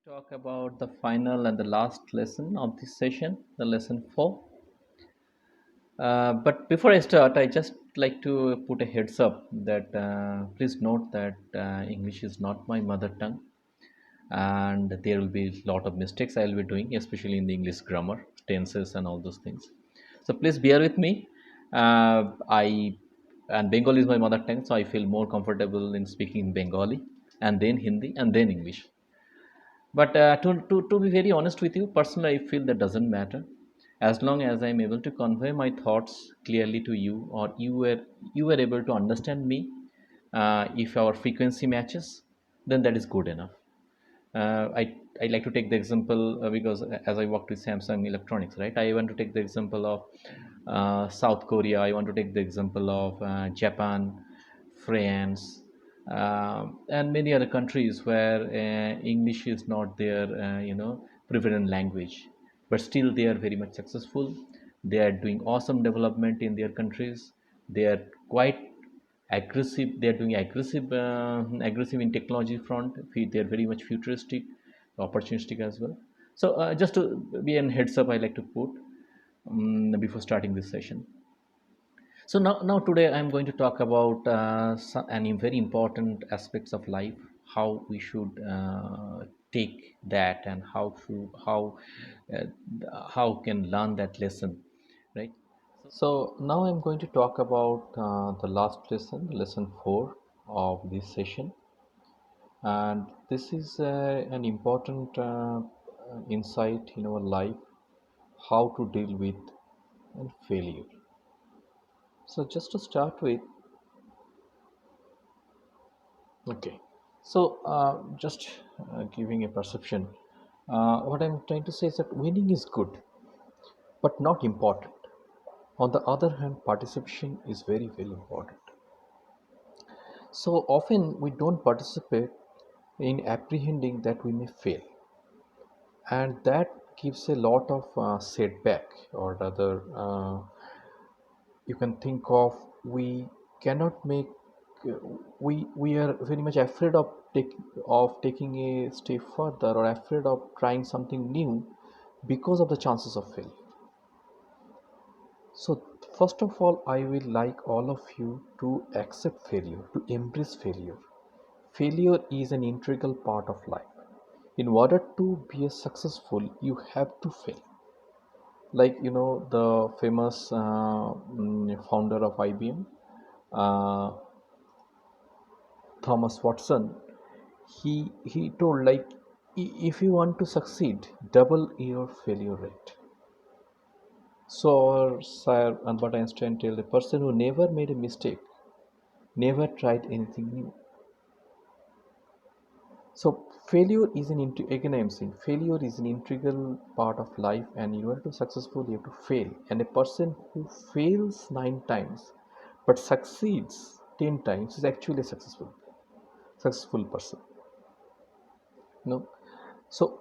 Talk about the final and the last lesson of this session, the lesson 4. But before I start, I just like to put a heads up that please note that English is not my mother tongue, and there will be a lot of mistakes I will be doing, especially in the English grammar, tenses, and all those things. So please bear with me. I and Bengali is my mother tongue, so I feel more comfortable in speaking Bengali, and then Hindi, and then English. But to be very honest with you, personally, I feel that doesn't matter. As long as I'm able to convey my thoughts clearly to you, or you were able to understand me, if our frequency matches, then that is good enough. I like to take the example because as I worked with Samsung Electronics, right? I want to take the example of South Korea. I want to take the example of Japan, France, and many other countries where English is not their prevalent language, but still they are very much successful. They are doing awesome development in their countries. They are quite aggressive. They are doing aggressive in technology front. They are very much futuristic, opportunistic as well. So just to be an heads up, I like to put before starting this session. So now today I'm going to talk about any very important aspects of life, how we should take that, and uh, how can learn that lesson, right? So now I'm going to talk about the last lesson, lesson 4 of this session, and this is an important insight in our life, how to deal with and failure. So just to start with, okay. So just giving a perception, what I'm trying to say is that winning is good, but not important. On the other hand, participation is very, very important. So often we don't participate in apprehending that we may fail, and that gives a lot of setback, or rather, you can think of, we cannot make we are very much afraid of taking a step further, or afraid of trying something new because of the chances of failure. So first of all, I will like all of you to accept failure, to embrace failure. Failure is an integral part of life. In order to be a successful, you have to fail. Like, the famous founder of IBM, uh, Thomas Watson, he told, like, if you want to succeed, double your failure rate. So Sir Albert Einstein told, a person who never made a mistake never tried anything new. So failure is again I'm saying failure is an integral part of life, and in order to successful, you have to fail. And a person who fails 9 times but succeeds 10 times is actually a successful person. No, so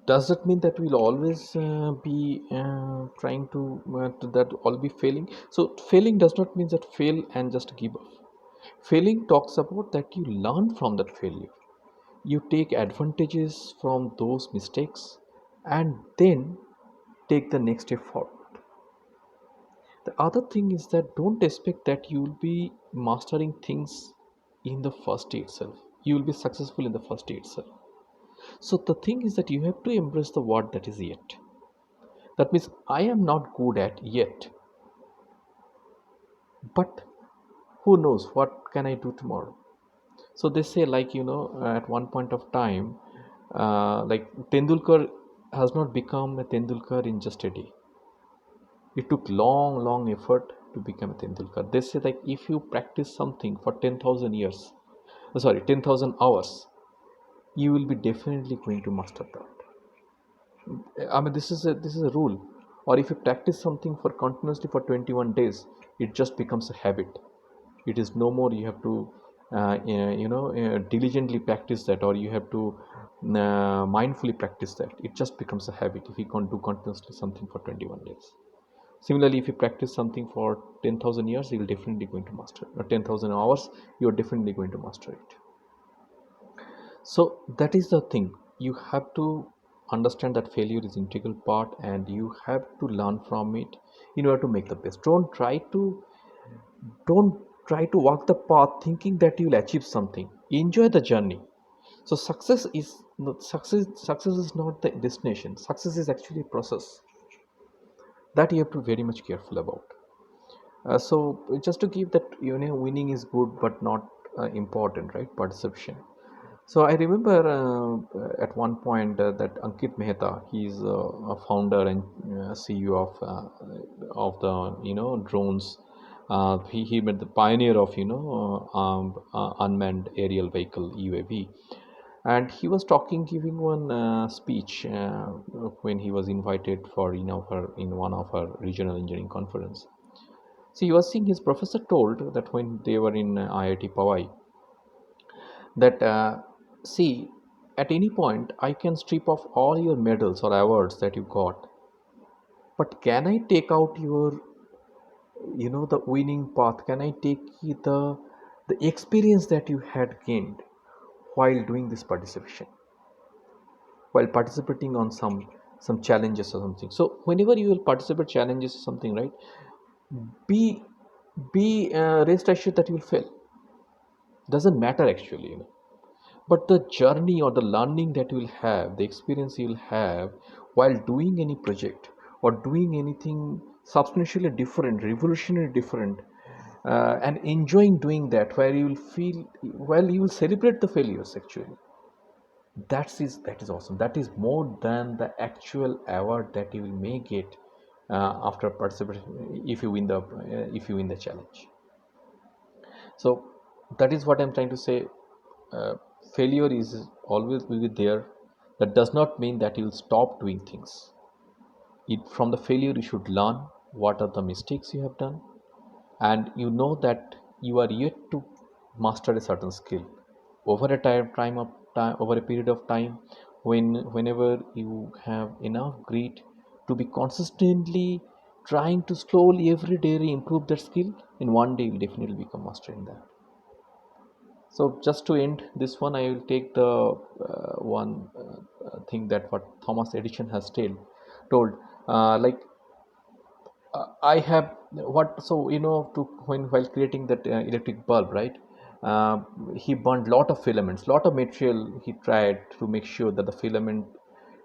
does that mean that we'll always be trying to that all be failing? So failing does not mean that fail and just give up. Failing talks about that you learn from that failure, you take advantages from those mistakes, and then take the next step forward. The other thing is that don't expect that you will be mastering things in the first day itself, you will be successful in the first day itself. So the thing is that you have to embrace the word that is yet. That means I am not good at yet, but who knows what can I do tomorrow. So they say, like, at one point of time, like, Tendulkar has not become a Tendulkar in just a day. It took long effort to become a Tendulkar. They say, like, if you practice something for 10,000 years, sorry, 10,000 hours, you will be definitely going to master that. I mean, this is a rule. Or if you practice something for continuously for 21 days, it just becomes a habit. It is no more you have to diligently practice that, or you have to mindfully practice that. It just becomes a habit if you can't do continuously something for 21 days. Similarly, if you practice something for 10,000 years, you're definitely going to master it. Or 10,000 hours, you're definitely going to master it. So that is the thing. you have to understand that failure is integral part, and you have to learn from it in order to make the best. Don't try to walk the path thinking that you'll achieve something. Enjoy the journey. So success is not the destination. Success is actually a process that you have to be very much careful about. So just to give that, winning is good but not important, right? Participation. So I remember at one point that Ankit Mehta, he's a founder and CEO of the drones. He made the pioneer of unmanned aerial vehicle UAV, and he was giving one speech when he was invited in one of our regional engineering conference. So he was saying his professor told that when they were in IIT Powai, that see, at any point I can strip off all your medals or awards that you got, but can I take out your the winning path? Can I take the experience that you had gained while doing this participation, while participating on some challenges or something? So whenever you will participate challenges or something, right, be rest assured that you will fail. Doesn't matter actually, but the journey or the learning that you will have, the experience you will have while doing any project or doing anything substantially different, revolutionary different, and enjoying doing that, where you will feel, well, you will celebrate the failures actually. That is awesome. That is more than the actual award that you will may get after participation, if you win the challenge. So that is what I'm trying to say. uh, Failure is always will be there. That does not mean that you'll stop doing things. From the failure you should learn what are the mistakes you have done, and you know that you are yet to master a certain skill over a time over a period of time. Whenever you have enough grit to be consistently trying to slowly every day improve that skill, in one day you'll definitely become master in that. So just to end this one, I will take the one thing that what Thomas Edison has told. Like I have what so to when while creating that electric bulb, right? Uh, he burned lot of filaments, lot of material. He tried to make sure that the filament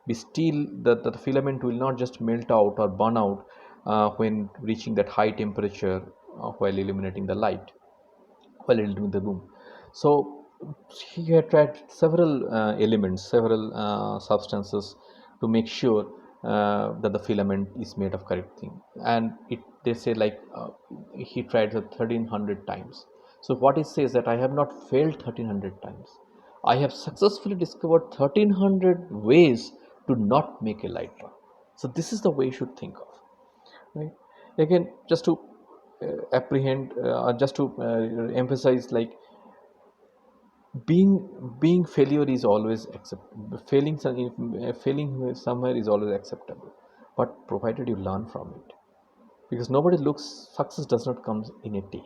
be still, that the filament will not just melt out or burn out when reaching that high temperature while illuminating the light, while entering the room. So he had tried several elements, several substances to make sure that the filament is made of correct thing. And they say like he tried the 1300 times. So what he says that I have not failed 1300 times. I have successfully discovered 1300 ways to not make a light bulb. So this is the way you should think of, right? Again, just to just to emphasize, like being being failure is always accept failing failing somewhere is always acceptable, but provided you learn from it, because nobody looks success does not come in a day,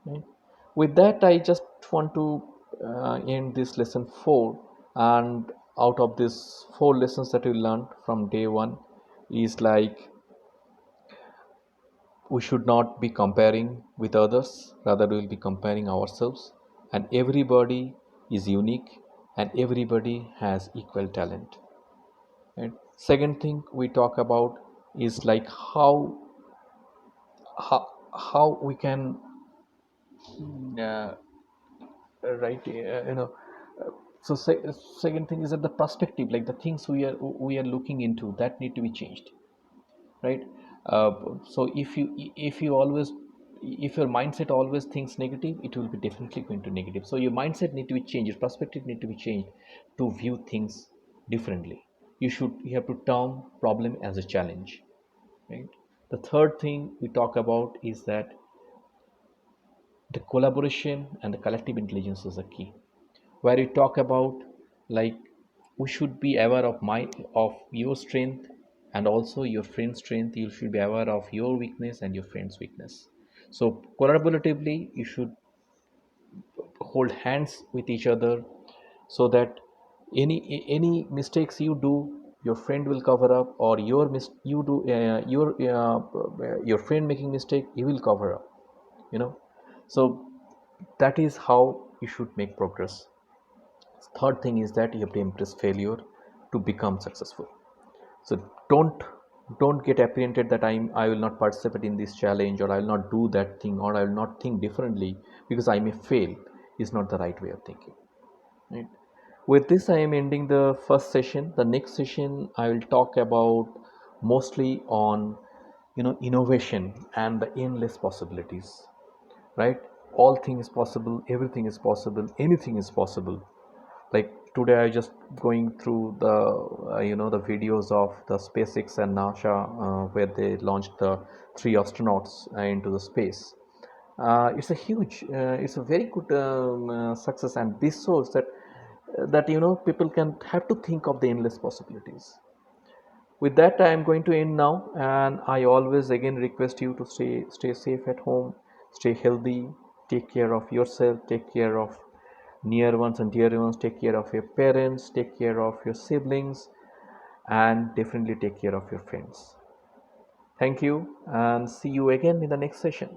right? With that, I just want to end this lesson 4. And out of these 4 lessons that we learned from day 1 is like, we should not be comparing with others, rather we will be comparing ourselves. And everybody is unique, and everybody has equal talent. And second thing we talk about is like how we can uh, right so second thing is that the perspective, like the things we are looking into, that need to be changed, right? uh, so if you always, if your mindset always thinks negative, it will be definitely going to negative. So your mindset need to be changed, your perspective need to be changed to view things differently. You have to term problem as a challenge, right? The third thing we talk about is that the collaboration and the collective intelligence is the key, where we talk about like, we should be aware of your strength and also your friend's strength. You should be aware of your weakness and your friend's weakness. So collaboratively you should hold hands with each other, so that Any mistakes you do, your friend will cover up, or you do your friend making mistake, he will cover up, you know. So that is how you should make progress. Third thing is that you have to embrace failure to become successful. So don't get apprehended that I will not participate in this challenge, or I will not do that thing, or I will not think differently because I may fail. Is not the right way of thinking, right? With this, I am ending the first session. The next session I will talk about mostly on, innovation and the endless possibilities, right? All things possible, everything is possible, anything is possible. Like today I just going through the the videos of the SpaceX and NASA, where they launched the three astronauts into the space. It's a very good success, and this shows that people can have to think of the endless possibilities. With that, I am going to end now, and I always again request you to stay safe at home, stay healthy, take care of yourself, take care of near ones and dear ones, take care of your parents, take care of your siblings, and definitely take care of your friends. Thank you, and see you again in the next session.